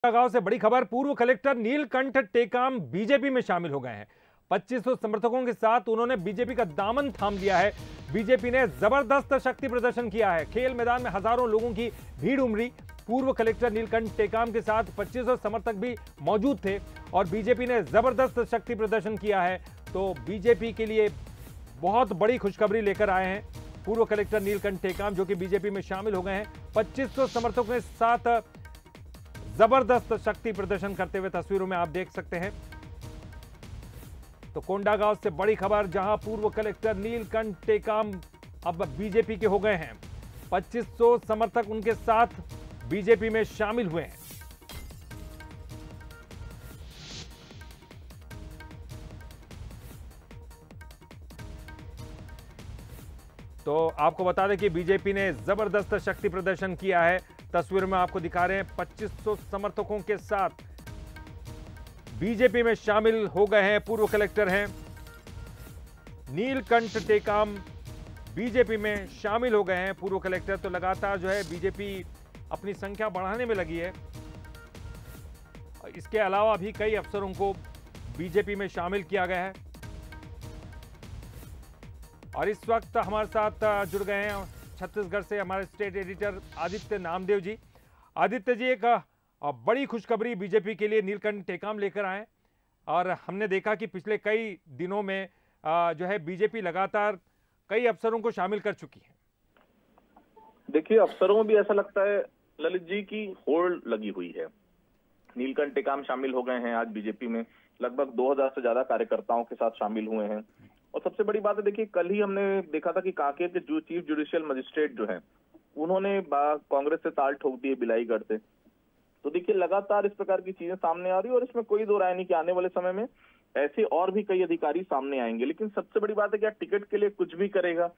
गांव से बड़ी खबर। पूर्व कलेक्टर नीलकंठ टेकाम बीजेपी में शामिल हो गए हैं। 2500 समर्थकों के साथ उन्होंने बीजेपी का दामन थाम लिया है। बीजेपी ने जबरदस्त शक्ति प्रदर्शन किया है। खेल मैदान में हजारों लोगों की भीड़ उमड़ी। पूर्व कलेक्टर नीलकंठ टेकाम के साथ 2500 समर्थक भी मौजूद थे और बीजेपी ने जबरदस्त शक्ति प्रदर्शन किया है। तो बीजेपी के लिए बहुत बड़ी खुशखबरी लेकर आए हैं पूर्व कलेक्टर नीलकंठ टेकाम, जो कि बीजेपी में शामिल हो गए हैं। 2500 समर्थकों के साथ जबरदस्त शक्ति प्रदर्शन करते हुए तस्वीरों में आप देख सकते हैं। तो कोंडागांव से बड़ी खबर, जहां पूर्व कलेक्टर नीलकंठ टेकाम अब बीजेपी के हो गए हैं। 2500 समर्थक उनके साथ बीजेपी में शामिल हुए हैं। तो आपको बता दें कि बीजेपी ने जबरदस्त शक्ति प्रदर्शन किया है। तस्वीर में आपको दिखा रहे हैं 2500 समर्थकों के साथ बीजेपी में शामिल हो गए हैं। पूर्व कलेक्टर हैं नीलकंठ टेकाम, बीजेपी में शामिल हो गए हैं पूर्व कलेक्टर। तो लगातार जो है बीजेपी अपनी संख्या बढ़ाने में लगी है। इसके अलावा भी कई अफसरों को बीजेपी में शामिल किया गया है। और इस वक्त हमारे साथ जुड़ गए हैं छत्तीसगढ़ से हमारे स्टेट एडिटर आदित्य नामदेव जी। आदित्य जी, एक बड़ी खुशखबरी बीजेपी के लिए नीलकंठ टेकाम लेकर आए और हमने देखा कि पिछले कई दिनों में जो है बीजेपी लगातार कई अफसरों को शामिल कर चुकी है। देखिए, अफसरों में भी ऐसा लगता है ललित जी की होड़ लगी हुई है। नीलकंठ टेकाम शामिल हो गए हैं आज बीजेपी में। लगभग 2000 से ज्यादा कार्यकर्ताओं के साथ शामिल हुए हैं। और सबसे बड़ी बात है, देखिए कल ही हमने देखा था कि कांकेर के चीफ जुडिशियल मजिस्ट्रेट जो है उन्होंने कांग्रेस से ताल ठोक दिए बिलाईगढ़ से। तो देखिए लगातार इस प्रकार की चीजें सामने आ रही है और इसमें कोई दो राय नहीं कि आने वाले समय में ऐसे और भी कई अधिकारी सामने आएंगे। लेकिन सबसे बड़ी बात है कि टिकट के लिए कुछ भी करेगा।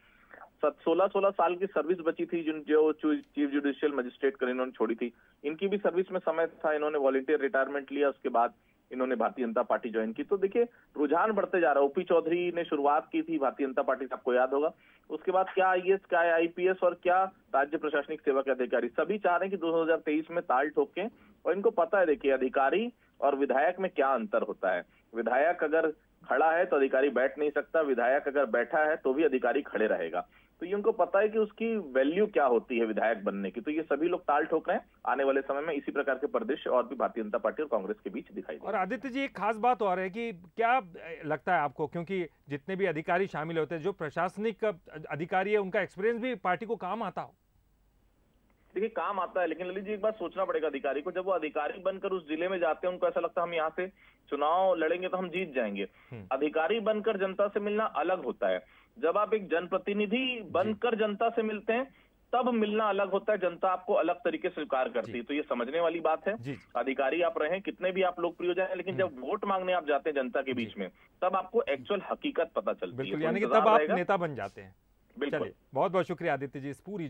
16 साल की सर्विस बची थी जो चीफ जुडिशियल मजिस्ट्रेट कर इन्होंने छोड़ी थी। इनकी भी सर्विस में समय था, इन्होंने वॉलंटियर रिटायरमेंट लिया, उसके बाद इन्होंने भारतीय जनता पार्टी ज्वाइन की। तो देखिए रुझान बढ़ते जा रहा है। ओपी चौधरी ने शुरुआत की थी भारतीय जनता पार्टी से, आपको याद होगा। उसके बाद क्या आईएएस, क्या आईपीएस और क्या राज्य प्रशासनिक सेवा के अधिकारी, सभी चाह रहे हैं कि 2023 में ताल ठोकें। और इनको पता है, देखिए अधिकारी और विधायक में क्या अंतर होता है। विधायक अगर खड़ा है तो अधिकारी बैठ नहीं सकता, विधायक अगर बैठा है तो भी अधिकारी खड़े रहेगा। तो ये उनको पता है कि उसकी वैल्यू क्या होती है विधायक बनने की। तो ये सभी लोग ताल ठोक रहे हैं। आने वाले समय में इसी प्रकार के परिदृश्य और भी भारतीय जनता पार्टी और कांग्रेस के बीच दिखाई देंगे। और आदित्य जी, एक खास बात और है कि क्या लगता है आपको, क्योंकि जितने भी अधिकारी शामिल होते हैं, जो प्रशासनिक अधिकारी है, उनका एक्सपीरियंस भी पार्टी को काम आता हो? देखिए काम आता है, लेकिन ललित जी एक बात सोचना पड़ेगा अधिकारी को। जब वो अधिकारी बनकर उस जिले में जाते हैं, उनको ऐसा लगता है हम यहाँ से चुनाव लड़ेंगे तो हम जीत जाएंगे। अधिकारी बनकर जनता से मिलना अलग होता है। जब आप एक जनप्रतिनिधि बनकर जनता से मिलते हैं तब मिलना अलग होता है। जनता आपको अलग तरीके से स्वीकार करती है। तो ये समझने वाली बात है। अधिकारी आप रहे, कितने भी आप लोकप्रिय हो जाए, लेकिन जब वोट मांगने आप जाते हैं जनता के बीच में, तब आपको एक्चुअल हकीकत पता चलती है। यानी कि तब आप नेता बन जाते हैं। बिल्कुल। बहुत बहुत शुक्रिया आदित्य जी इस पूरी